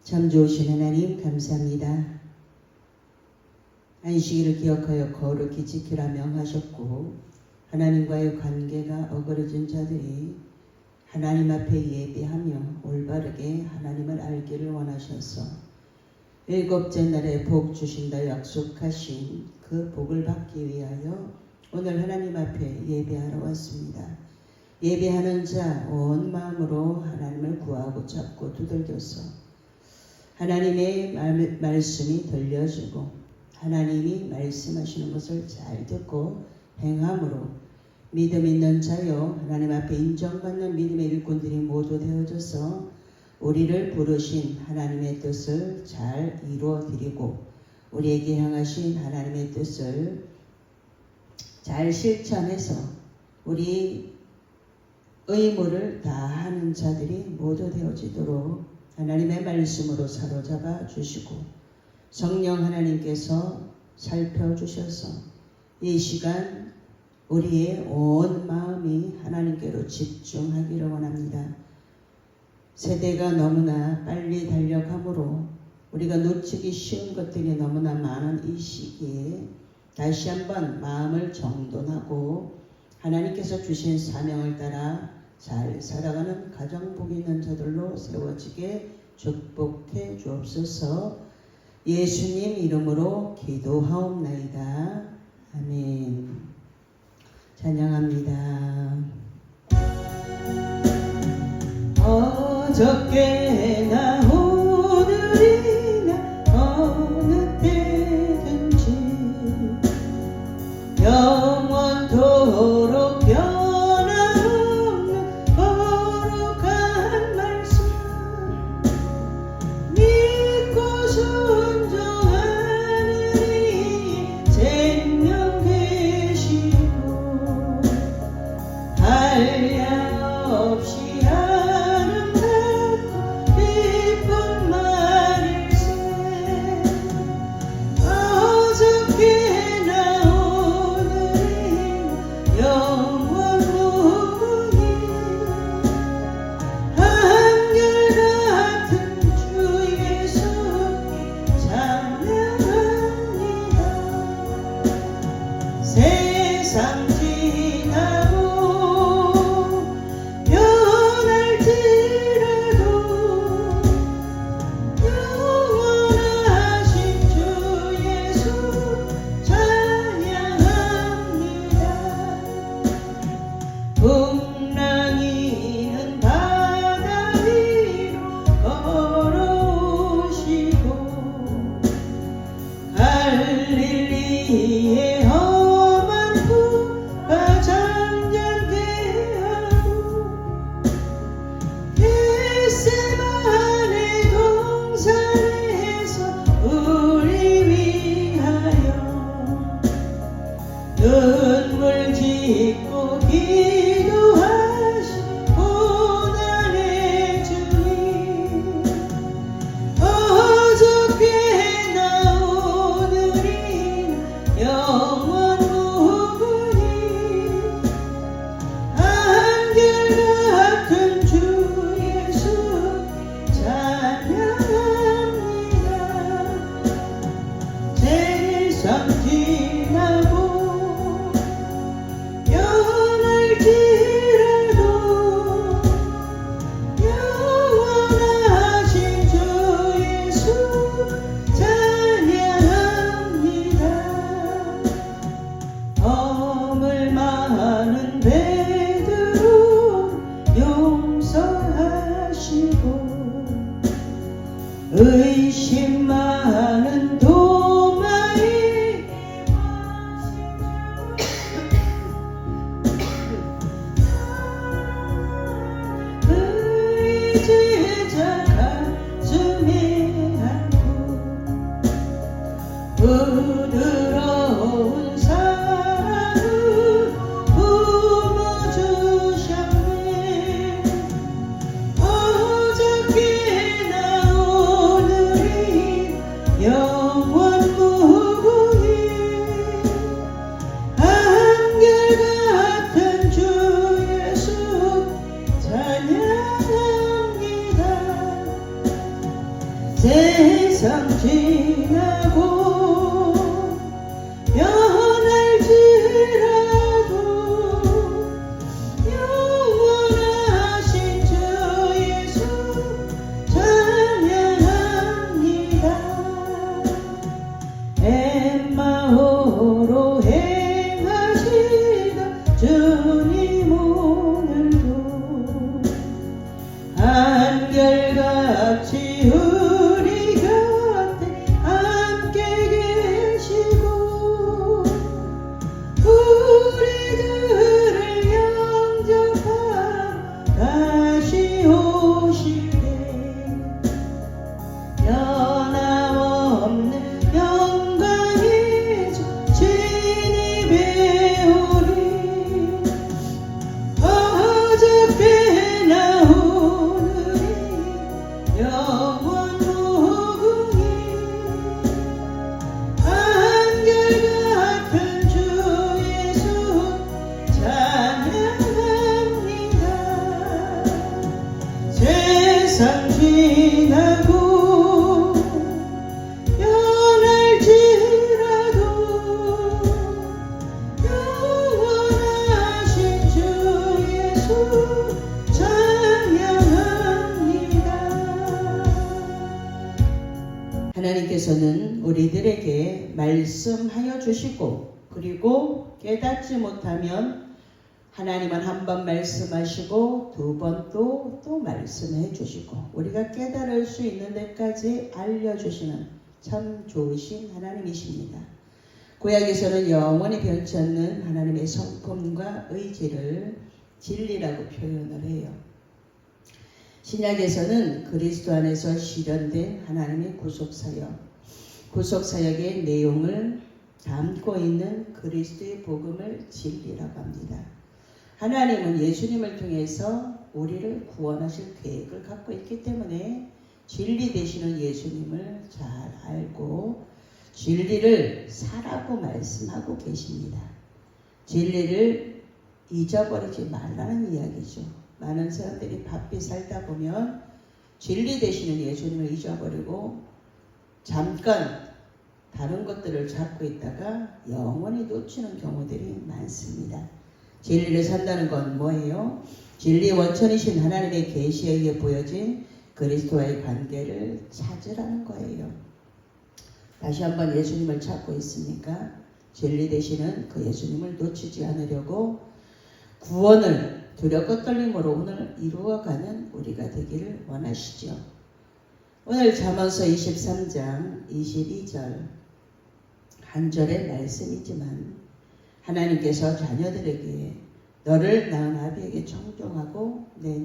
참 좋으신 하나님 감사합니다. 안식일을 기억하여 거룩히 지키라 명하셨고 하나님과의 관계가 어그러진 자들이 하나님 앞에 예배하며 올바르게 하나님을 알기를 원하셔서 일곱째 날에 복 주신다 약속하신 그 복을 받기 위하여 오늘 하나님 앞에 예배하러 왔습니다. 예배하는 자 온 마음으로 하나님을 구하고 찾고 두들겨서 하나님의 말씀이 들려지고 하나님이 말씀하시는 것을 잘 듣고 행함으로 믿음 있는 자여 하나님 앞에 인정받는 믿음의 일꾼들이 모두 되어져서 우리를 부르신 하나님의 뜻을 잘 이루어드리고 우리에게 향하신 하나님의 뜻을 잘 실천해서 우리 의무를 다하는 자들이 모두 되어지도록 하나님의 말씀으로 사로잡아 주시고 성령 하나님께서 살펴주셔서 이 시간 우리의 온 마음이 하나님께로 집중하기를 원합니다. 세대가 너무나 빨리 달려가므로 우리가 놓치기 쉬운 것들이 너무나 많은 이 시기에 다시 한번 마음을 정돈하고 하나님께서 주신 사명을 따라 잘 살아가는 가정 복 있는 자들로 세워지게 축복해 주옵소서. 예수님 이름으로 기도하옵나이다. 아멘. 찬양합니다. 어저께나 오늘이나 어느 때든지 영원토록 변함없는 거룩한 말씀 믿고 순종하느니 생명 되시고 한량 없이 아름답고 기쁜 말일세. 어저께나 오늘이나 영원 무궁히 한결같은 주 예수 찬양합니다. 세상 지나고 변할지라도 영원하신 주 예수 찬양합니다. 풍랑이는 바다 위로 걸어오시고 갈릴리의 험한 풀과 잠잠게 하고 겟세마네 동산에서 우리 위하여 눈물 짓고 기도하신 고난의 주님 어저께나 오늘이나 영원 무궁히 한결같은 주 예수 찬양합니다. 세상 지나고 변할지라도 영원하신 주 예수 찬양합니다. 허물 많은 배들을 용서하시고 의심 많은 도마에 의제자 가슴에 안고 부드러운 사랑을 부어주셨네. 어저께나 오늘이나 세상 지나고 변할지라도 영원하신 주 예수 찬양합니다. 엠마오로 행하시다 주님 오늘도 한결같이 우리 곁에 함께 계시고 우리들을 영접하러 다시 오실 때 변함없는 영광의 주 진입해 오리. 어저께나 오늘이 영원 무궁히 한결같은 주 예수 찬양합니다. 세상 지나고 변할지라도 영원하신 주 예수 찬양합니다. 하나님께서는 우리들에게 말씀하여 주시고 그리고 깨닫지 못하면 하나님은 한 번 말씀하시고 두 번 또 말씀해 주시고 우리가 깨달을 수 있는 데까지 알려주시는 참 좋으신 하나님이십니다. 구약에서는 영원히 변치 않는 하나님의 성품과 의지를 진리라고 표현을 해요. 신약에서는 그리스도 안에서 실현된 하나님의 구속사역의 내용을 담고 있는 그리스도의 복음을 진리라고 합니다. 하나님은 예수님을 통해서 우리를 구원하실 계획을 갖고 있기 때문에 진리 되시는 예수님을 잘 알고 진리를 사라고 말씀하고 계십니다. 진리를 잊어버리지 말라는 이야기죠. 많은 사람들이 바삐 살다 보면 진리 되시는 예수님을 잊어버리고 잠깐 다른 것들을 찾고 있다가 영원히 놓치는 경우들이 많습니다. 진리를 산다는 건 뭐예요? 진리의 원천이신 하나님의 계시에 의해 보여진 그리스도와의 관계를 찾으라는 거예요. 다시 한번 예수님을 찾고 있습니까? 진리 되시는 그 예수님을 놓치지 않으려고 구원을 두렵고 떨림으로 오늘 이루어가는 우리가 되기를 원하시죠. 오늘 잠언서 23장 22절 한 절의 말씀이지만 하나님께서 자녀들에게 너를 낳은 아비에게 청종하고 내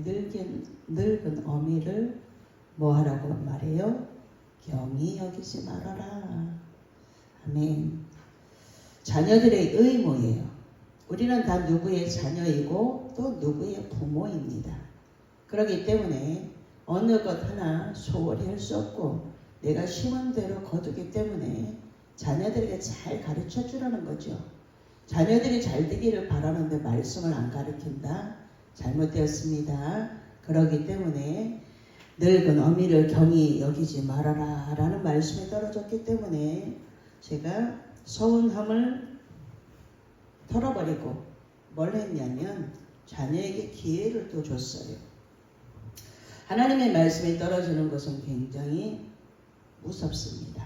늙은 어미를 뭐하라고 말해요? 경히 여기지 말아라. 아멘. 자녀들의 의무예요. 우리는 다 누구의 자녀이고 또 누구의 부모입니다. 그렇기 때문에 어느 것 하나 소홀히 할 수 없고 내가 심은 대로 거두기 때문에 자녀들에게 잘 가르쳐 주라는 거죠. 자녀들이 잘 되기를 바라는데 말씀을 안 가르친다? 잘못되었습니다. 그렇기 때문에 늙은 어미를 경히 여기지 말아라 라는 말씀이 떨어졌기 때문에 제가 서운함을 털어버리고 뭘 했냐면 자녀에게 기회를 또 줬어요. 하나님의 말씀이 떨어지는 것은 굉장히 무섭습니다.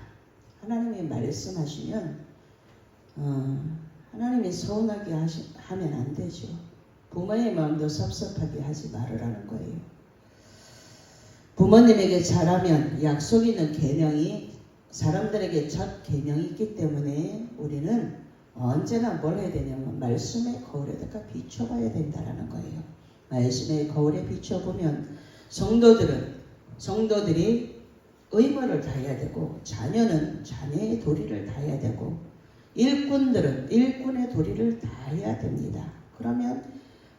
하나님의 말씀하시면 하나님이 서운하게 하면 안 되죠. 부모의 마음도 섭섭하게 하지 말으라는 거예요. 부모님에게 잘하면 약속 있는 계명이 사람들에게 첫 계명이 있기 때문에 우리는 언제나 뭘 해야 되냐면 말씀의 거울에다가 비춰봐야 된다는 거예요. 말씀의 거울에 비춰보면 성도들이 의무를 다해야 되고 자녀는 자녀의 도리를 다해야 되고 일꾼들은 일꾼의 도리를 다해야 됩니다. 그러면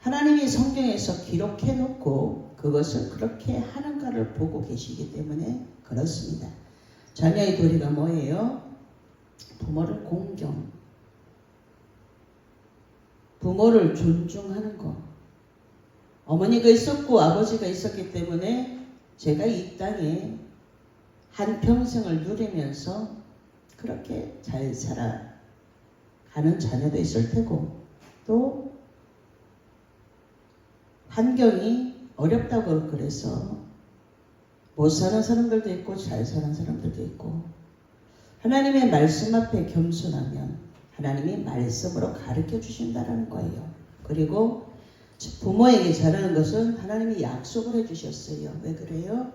하나님이 성경에서 기록해 놓고 그것을 그렇게 하는가를 보고 계시기 때문에 그렇습니다. 자녀의 도리가 뭐예요? 부모를 공경, 부모를 존중하는 것. 어머니가 있었고 아버지가 있었기 때문에 제가 이 땅에 한평생을 누리면서 그렇게 잘 살아가는 자녀도 있을 테고, 또 환경이 어렵다고 그래서 못 사는 사람들도 있고 잘 사는 사람들도 있고, 하나님의 말씀 앞에 겸손하면 하나님이 말씀으로 가르쳐 주신다는 거예요. 그리고 부모에게 잘하는 것은 하나님이 약속을 해주셨어요. 왜 그래요?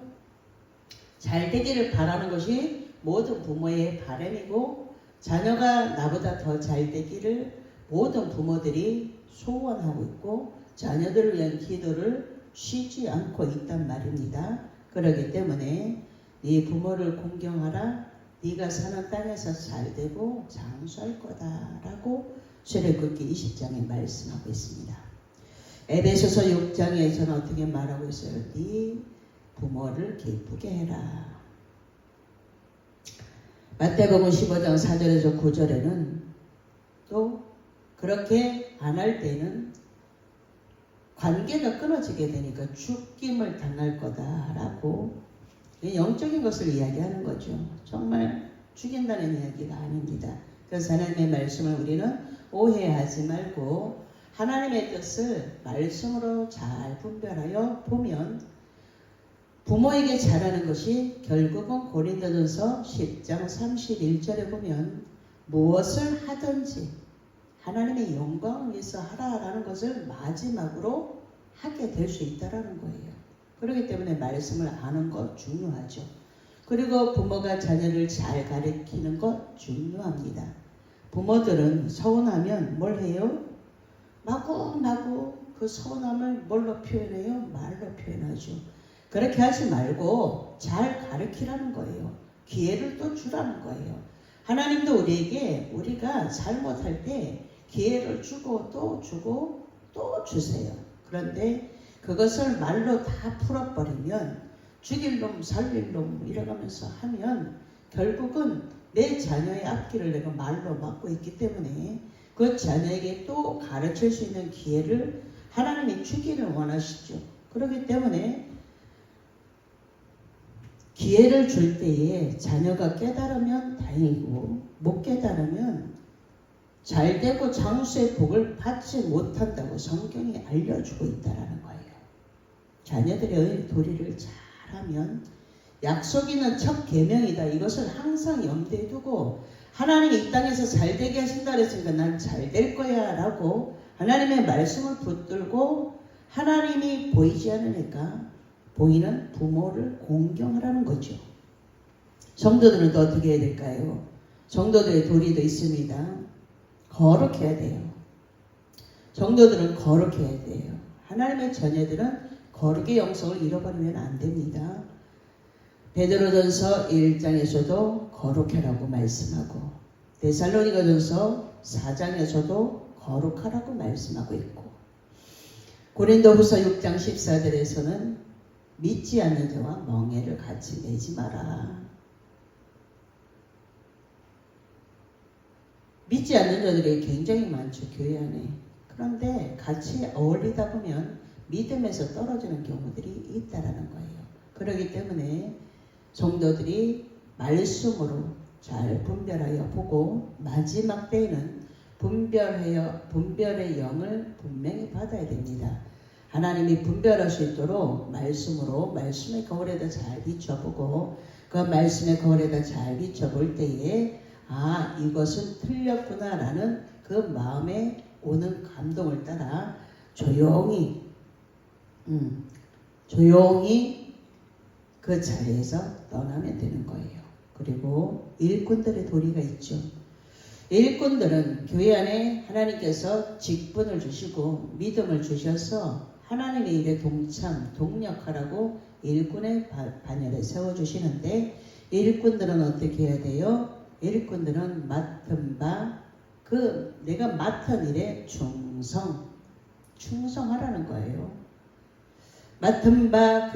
잘 되기를 바라는 것이 모든 부모의 바람이고, 자녀가 나보다 더 잘 되기를 모든 부모들이 소원하고 있고, 자녀들을 위한 기도를 쉬지 않고 있단 말입니다. 그렇기 때문에 네 부모를 공경하라. 네가 사는 땅에서 잘 되고 장수할 거다라고 출애굽기 20장에 말씀하고 있습니다. 에베소서 6장에서는 어떻게 말하고 있어요? 네 부모를 기쁘게 해라. 마태복음 15장 4절에서 9절에는 또 그렇게 안 할 때는 관계가 끊어지게 되니까 죽임을 당할 거다라고 영적인 것을 이야기하는 거죠. 정말 죽인다는 이야기가 아닙니다. 그래서 하나님의 말씀을 우리는 오해하지 말고 하나님의 뜻을 말씀으로 잘 분별하여 보면, 부모에게 잘하는 것이 결국은 고린도전서 10장 31절에 보면 무엇을 하든지 하나님의 영광을 위해서 하라라는 것을 마지막으로 하게 될 수 있다라는 거예요. 그렇기 때문에 말씀을 아는 것 중요하죠. 그리고 부모가 자녀를 잘 가르치는 것 중요합니다. 부모들은 서운하면 뭘 해요? 마구마구 그 서운함을 뭘로 표현해요? 말로 표현하죠. 그렇게 하지 말고 잘 가르치라는 거예요. 기회를 또 주라는 거예요. 하나님도 우리에게 우리가 잘못할 때 기회를 주고 또 주고 또 주세요. 그런데 그것을 말로 다 풀어버리면 죽일 놈 살릴 놈 이래가면서 하면 결국은 내 자녀의 앞길을 내가 말로 막고 있기 때문에 그 자녀에게 또 가르칠 수 있는 기회를 하나님이 주기를 원하시죠. 그렇기 때문에 기회를 줄 때에 자녀가 깨달으면 다행이고 못 깨달으면 잘되고 장수의 복을 받지 못한다고 성경이 알려주고 있다는 거예요. 자녀들의 도리를 잘하면 약속 있는 첫 계명이다. 이것을 항상 염두에 두고 하나님이 이 땅에서 잘되게 하신다 그랬으니까 난 잘될 거야 라고 하나님의 말씀을 붙들고, 하나님이 보이지 않으니까 보이는 부모를 공경하라는 거죠. 성도들은 또 어떻게 해야 될까요? 성도들의 도리도 있습니다. 거룩해야 돼요. 성도들은 거룩해야 돼요. 하나님의 자녀들은 거룩의 영성을 잃어버리면 안 됩니다. 베드로전서 1장에서도 거룩해라고 말씀하고, 데살로니가전서 4장에서도 거룩하라고 말씀하고 있고, 고린도후서 6장 14절에서는 믿지 않는 자와 멍에를 같이 매지 마라. 믿지 않는 자들이 굉장히 많죠, 교회 안에. 그런데 같이 어울리다 보면 믿음에서 떨어지는 경우들이 있다라는 거예요. 그렇기 때문에 성도들이 말씀으로 잘 분별하여 보고 마지막 때에는 분별의 영을 분명히 받아야 됩니다. 하나님이 분별할 수 있도록 말씀으로 말씀의 거울에다 잘 비춰보고, 그 말씀의 거울에다 잘 비춰볼 때에 아, 이것은 틀렸구나 라는 그 마음에 오는 감동을 따라 조용히 그 자리에서 떠나면 되는 거예요. 그리고 일꾼들의 도리가 있죠. 일꾼들은 교회 안에 하나님께서 직분을 주시고 믿음을 주셔서 하나님의 일에 동력하라고 일꾼의 반열에 세워주시는데, 일꾼들은 어떻게 해야 돼요? 일꾼들은 맡은 바, 내가 맡은 일에 충성하라는 거예요. 맡은 바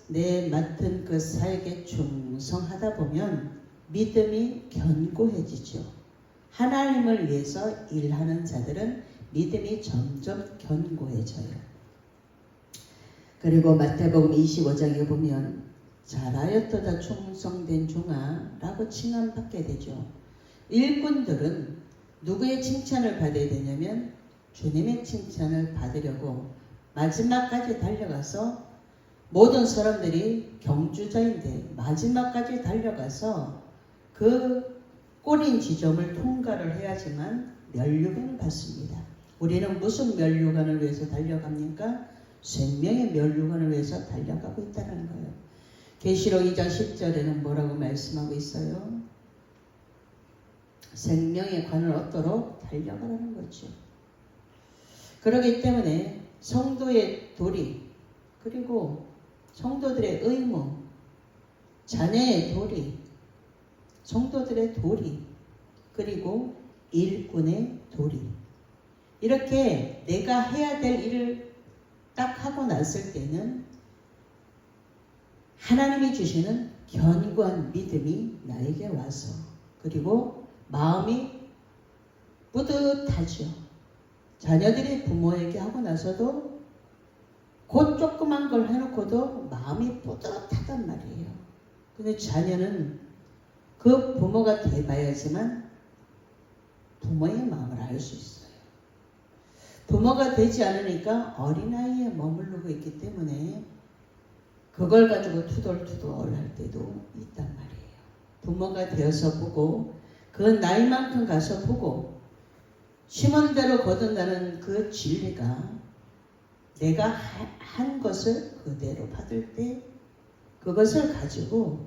내 맡은 그 사역에 충성하다 보면 믿음이 견고해지죠. 하나님을 위해서 일하는 자들은 믿음이 점점 견고해져요. 그리고 마태복음 25장에 보면 잘하였도다 충성된 종아 라고 칭함받게 되죠. 일꾼들은 누구의 칭찬을 받아야 되냐면 주님의 칭찬을 받으려고 마지막까지 달려가서, 모든 사람들이 경주자인데 마지막까지 달려가서 그 꼬린 지점을 통과를 해야지만 면류관을 받습니다. 우리는 무슨 면류관을 위해서 달려갑니까? 생명의 면류관을 위해서 달려가고 있다는 거예요. 계시록 2장 10절에는 뭐라고 말씀하고 있어요? 생명의 관을 얻도록 달려가라는 거죠. 그렇기 때문에 성도의 도리, 그리고 성도들의 의무, 자녀의 도리, 성도들의 도리, 그리고 일꾼의 도리, 이렇게 내가 해야 될 일을 딱 하고 났을 때는 하나님이 주시는 견고한 믿음이 나에게 와서, 그리고 마음이 뿌듯하죠. 자녀들이 부모에게 하고 나서도 곧 조그만 걸 해놓고도 마음이 뿌듯하단 말이에요. 근데 자녀는 그 부모가 돼봐야지만 부모의 마음을 알 수 있어요. 부모가 되지 않으니까 어린아이에 머무르고 있기 때문에 그걸 가지고 투덜투덜 할 때도 있단 말이에요. 부모가 되어서 보고, 그 나이만큼 가서 보고, 심은 대로 거둔다는 그 진리가 내가 한 것을 그대로 받을 때 그것을 가지고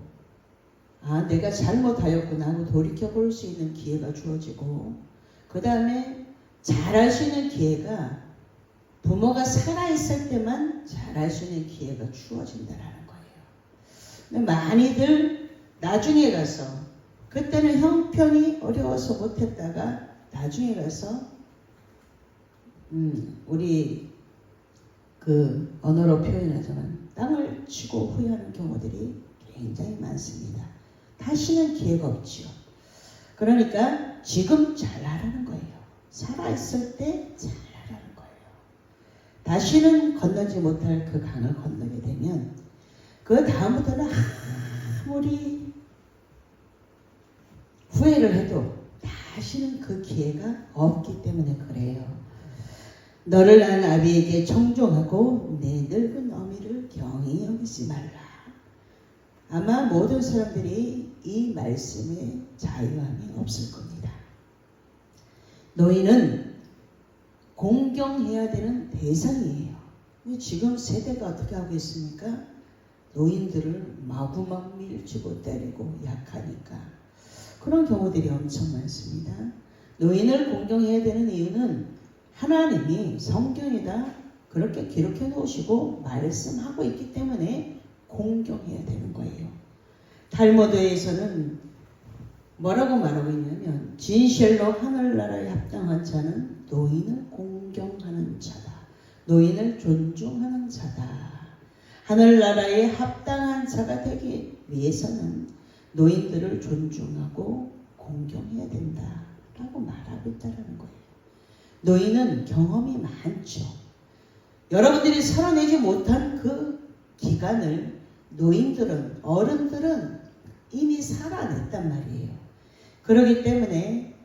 내가 잘못하였구나 하고 돌이켜볼 수 있는 기회가 주어지고, 그 다음에 잘할 수 있는 기회가 부모가 살아있을 때만 잘할 수 있는 기회가 주어진다는 거예요. 근데 많이들 나중에 가서, 그때는 형편이 어려워서 못했다가 나중에 가서 우리 그 언어로 표현하자면 땅을 치고 후회하는 경우들이 굉장히 많습니다. 다시는 기회가 없지요. 그러니까 지금 잘하라는 거예요. 살아있을 때 잘하라는 거예요. 다시는 건너지 못할 그 강을 건너게 되면 그 다음부터는 아무리 후회를 해도 다시는 그 기회가 없기 때문에 그래요. 너를 낳은 아비에게 청종하고 내 늙은 어미를 경히 여기지 말라. 아마 모든 사람들이 이 말씀에 자유함이 없을 겁니다. 노인은 공경해야 되는 대상이에요. 지금 세대가 어떻게 하고 있습니까? 노인들을 마구막 밀치고 때리고 약하니까 그런 경우들이 엄청 많습니다. 노인을 공경해야 되는 이유는 하나님이 성경에다 그렇게 기록해 놓으시고 말씀하고 있기 때문에 공경해야 되는 거예요. 탈무드에서는 뭐라고 말하고 있냐면, 진실로 하늘나라에 합당한 자는 노인을 공경하는 자다. 노인을 존중하는 자다. 하늘나라에 합당한 자가 되기 위해서는 노인들을 존중하고 공경해야 된다라고 말하고 있다는 거예요. 노인은 경험이 많죠. 여러분들이 살아내지 못한 그 기간을 노인들은, 어른들은 이미 살아냈단 말이에요. 그렇기 때문에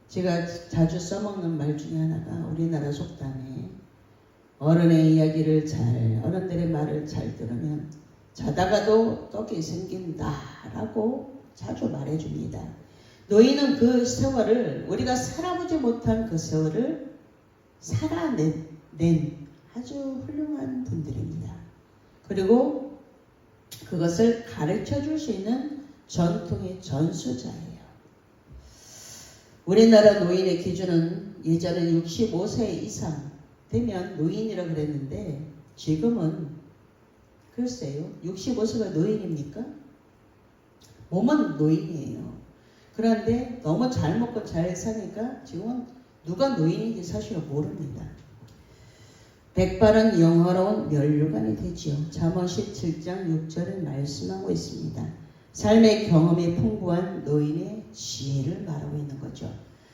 제가 자주 써먹는 말 중에 하나가 우리나라 속담에 어른의 이야기를 어른들의 말을 잘 들으면 자다가도 떡이 생긴다라고 자주 말해줍니다. 노인은 그 세월을, 우리가 살아보지 못한 그 세월을 살아낸 아주 훌륭한 분들입니다. 그리고 그것을 가르쳐 줄 수 있는 전통의 전수자예요. 우리나라 노인의 기준은 예전에 65세 이상 되면 노인이라고 그랬는데 지금은 글쎄요, 65세가 노인입니까? 몸은 노인이에요. 그런데 너무 잘 먹고 잘 사니까 지금은 누가 노인인지 사실은 모릅니다. 백발은 영화로운 면류관이 되지요. 잠언시 7장 6절에 말씀하고 있습니다. 삶의 경험이 풍부한 노인의 지혜를 말하고 있는 거죠.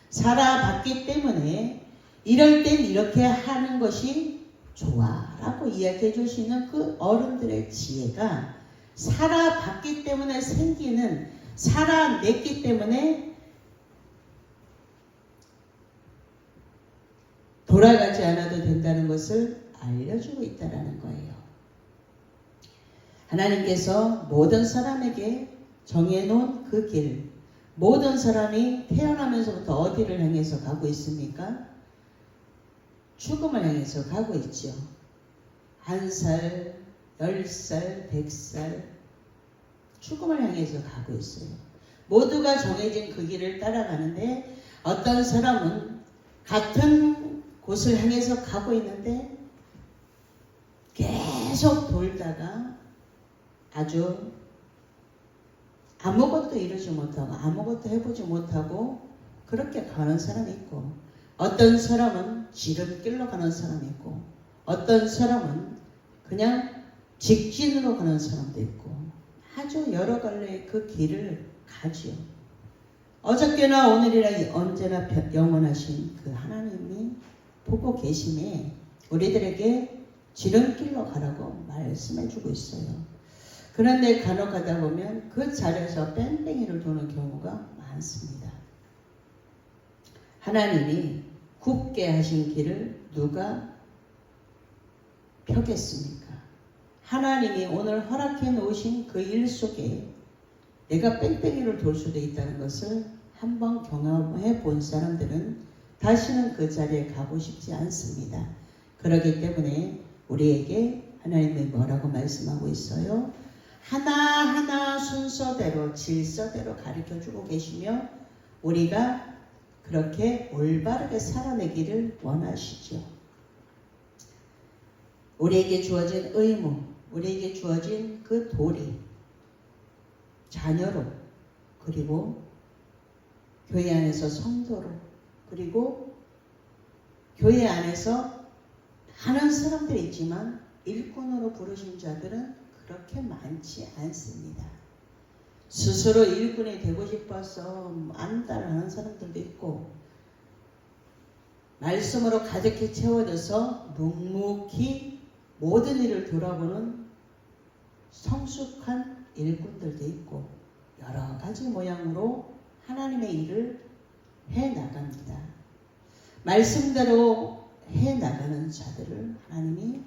살아봤기 때문에 이럴 땐 이렇게 하는 것이 좋아 라고 이야기해 줄 수 있는 그 어른들의 지혜가 살아봤기 때문에 생기는, 살아냈기 때문에 돌아가지 않아도 된다는 것을 알려주고 있다는 거예요. 하나님께서 모든 사람에게 정해놓은 그 길, 모든 사람이 태어나면서부터 어디를 향해서 가고 있습니까? 죽음을 향해서 가고 있죠. 1살, 10살, 100살 죽음을 향해서 가고 있어요. 모두가 정해진 그 길을 따라가는데 어떤 사람은 같은 곳을 향해서 가고 있는데 계속 돌다가 아주 아무것도 이루지 못하고 아무것도 해보지 못하고 그렇게 가는 사람이 있고, 어떤 사람은 지름길로 가는 사람이 있고, 어떤 사람은 그냥 직진으로 가는 사람도 있고, 아주 여러 갈래의 그 길을 가지요. 어저께나 오늘이라 언제나 영원하신 그 하나님이 보고 계심에 우리들에게 지름길로 가라고 말씀해주고 있어요. 그런데 간혹 가다 보면 그 자리에서 뺑뺑이를 도는 경우가 많습니다. 하나님이 굽게 하신 길을 누가 펴겠습니까? 하나님이 오늘 허락해 놓으신 그 일 속에 내가 뺑뺑이를 돌 수도 있다는 것을 한번 경험해 본 사람들은 다시는 그 자리에 가고 싶지 않습니다. 그렇기 때문에 우리에게 하나님이 뭐라고 말씀하고 있어요? 하나하나 순서대로 질서대로 가르쳐주고 계시며 우리가 그렇게 올바르게 살아내기를 원하시죠. 우리에게 주어진 의무, 우리에게 주어진 그 도리, 자녀로, 그리고 교회 안에서 성도로, 그리고 교회 안에서 많은 사람들이 있지만 일꾼으로 부르신 자들은 그렇게 많지 않습니다. 스스로 일꾼이 되고 싶어서 안달하는 사람들도 있고, 말씀으로 가득히 채워져서 묵묵히 모든 일을 돌아보는 성숙한 일꾼들도 있고, 여러 가지 모양으로 하나님의 일을 해나갑니다. 말씀대로 해나가는 자들을 하나님이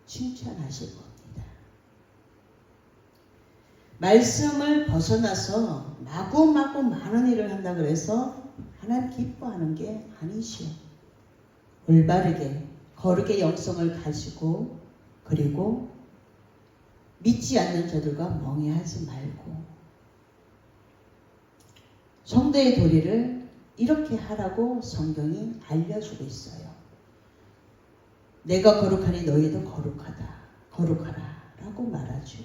칭찬하실 겁니다. 말씀을 벗어나서 마구마구 많은 일을 한다 그래서 하나님 기뻐하는 게 아니시오. 올바르게 거룩의 영성을 가지고, 그리고 믿지 않는 자들과 멍해하지 말고, 성도의 도리를 이렇게 하라고 성경이 알려주고 있어요. 내가 거룩하니 너희도 거룩하라 라고 말하죠.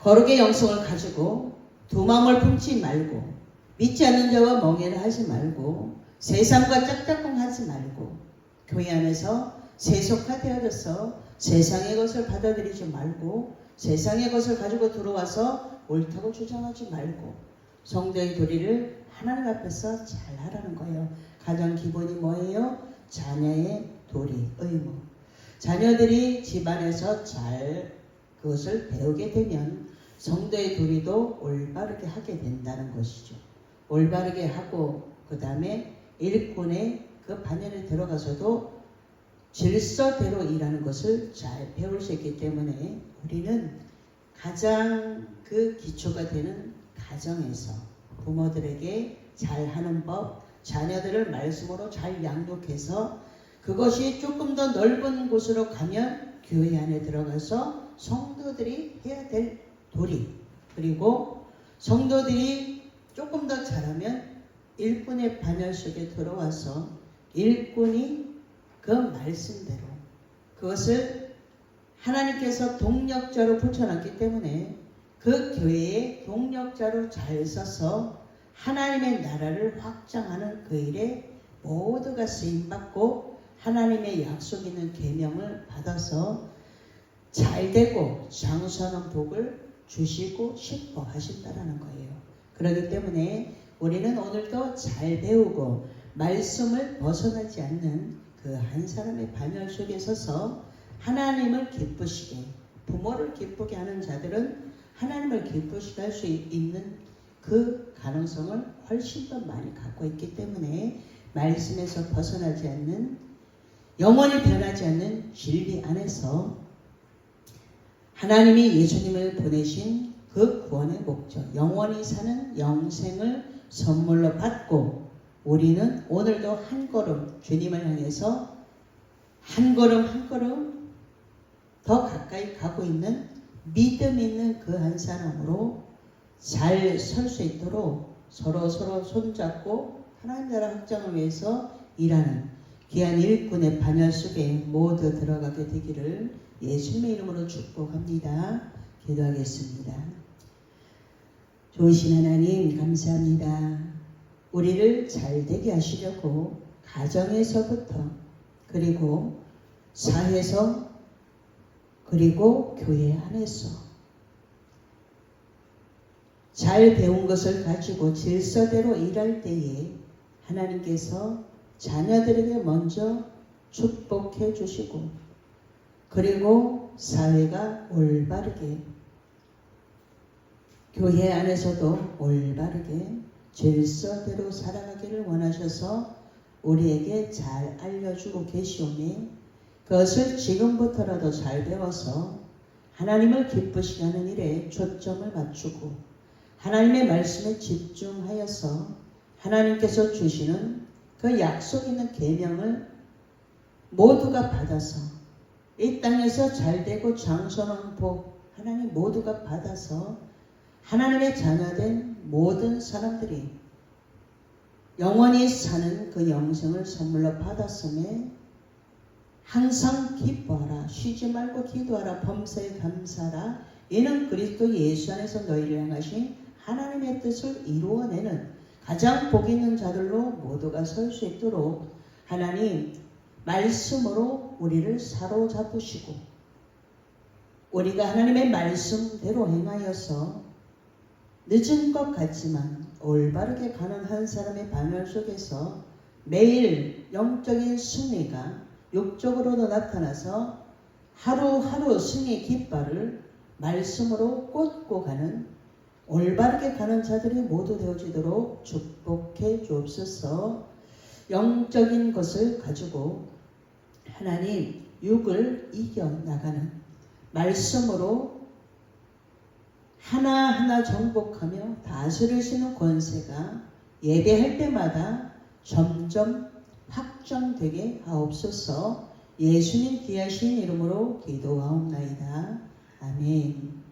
거룩의 영성을 가지고 두 마음을 품지 말고, 믿지 않는 자와 멍해를 하지 말고, 세상과 짝짝꿍하지 말고, 교회 안에서 세속화되어져서 세상의 것을 받아들이지 말고, 세상의 것을 가지고 들어와서 옳다고 주장하지 말고, 성도의 도리를 하나님 앞에서 잘 하라는 거예요. 가장 기본이 뭐예요? 자녀의 도리, 의무. 자녀들이 집안에서 잘 그것을 배우게 되면 성도의 도리도 올바르게 하게 된다는 것이죠. 올바르게 하고 그 다음에 일꾼의 그 반열에 들어가서도 질서대로 일하는 것을 잘 배울 수 있기 때문에 우리는 가장 그 기초가 되는 가정에서 부모들에게 잘하는 법, 자녀들을 말씀으로 잘 양육해서 그것이 조금 더 넓은 곳으로 가면 교회 안에 들어가서 성도들이 해야 될 도리, 그리고 성도들이 조금 더 잘하면 일꾼의 반열 속에 들어와서 일꾼이 그 말씀대로 그것을 하나님께서 동력자로 붙여놨기 때문에 그 교회의 동력자로 잘 서서 하나님의 나라를 확장하는 그 일에 모두가 쓰임받고 하나님의 약속 있는 계명을 받아서 잘되고 장수하는 복을 주시고 싶어 하신다라는 거예요. 그렇기 때문에 우리는 오늘도 잘 배우고 말씀을 벗어나지 않는 그 한 사람의 반열 속에 서서 하나님을 기쁘시게, 부모를 기쁘게 하는 자들은 하나님을 기쁘시게 할 수 있는 그 가능성을 훨씬 더 많이 갖고 있기 때문에 말씀에서 벗어나지 않는, 영원히 변하지 않는 진리 안에서 하나님이 예수님을 보내신 그 구원의 목적, 영원히 사는 영생을 선물로 받고 우리는 오늘도 한 걸음 주님을 향해서 한 걸음 한 걸음 더 가까이 가고 있는 믿음 있는 그 한 사람으로 잘 설 수 있도록 서로 손잡고 하나님 나라 확장을 위해서 일하는 귀한 일꾼의 반열 속에 모두 들어가게 되기를 예수님의 이름으로 축복합니다. 기도하겠습니다. 좋으신 하나님 감사합니다. 우리를 잘되게 하시려고 가정에서부터 그리고 사회에서 그리고 교회 안에서 잘 배운 것을 가지고 질서대로 일할 때에 하나님께서 자녀들에게 먼저 축복해 주시고 그리고 사회가 올바르게 교회 안에서도 올바르게 질서대로 살아가기를 원하셔서 우리에게 잘 알려주고 계시오니 그것을 지금부터라도 잘 배워서 하나님을 기쁘시게 하는 일에 초점을 맞추고 하나님의 말씀에 집중하여서 하나님께서 주시는 그 약속 있는 계명을 모두가 받아서 이 땅에서 잘되고 장성한 복 하나님 모두가 받아서 하나님의 자녀된 모든 사람들이 영원히 사는 그 영생을 선물로 받았음에 항상 기뻐하라, 쉬지 말고 기도하라, 범사에 감사하라. 이는 그리스도 예수 안에서 너희를 향하신 하나님의 뜻을 이루어내는 가장 복 있는 자들로 모두가 설 수 있도록 하나님 말씀으로 우리를 사로잡으시고 우리가 하나님의 말씀대로 행하여서 늦은 것 같지만 올바르게 가는 한 사람의 반열 속에서 매일 영적인 승리가 육적으로도 나타나서 하루하루 승리의 깃발을 말씀으로 꽂고 가는 올바르게 가는 자들이 모두 되어지도록 축복해 주옵소서. 영적인 것을 가지고 하나님 육을 이겨나가는 말씀으로 하나하나 정복하며 다스리시는 권세가 예배할 때마다 점점 확정되게 하옵소서. 예수님 귀하신 이름으로 기도하옵나이다. 아멘.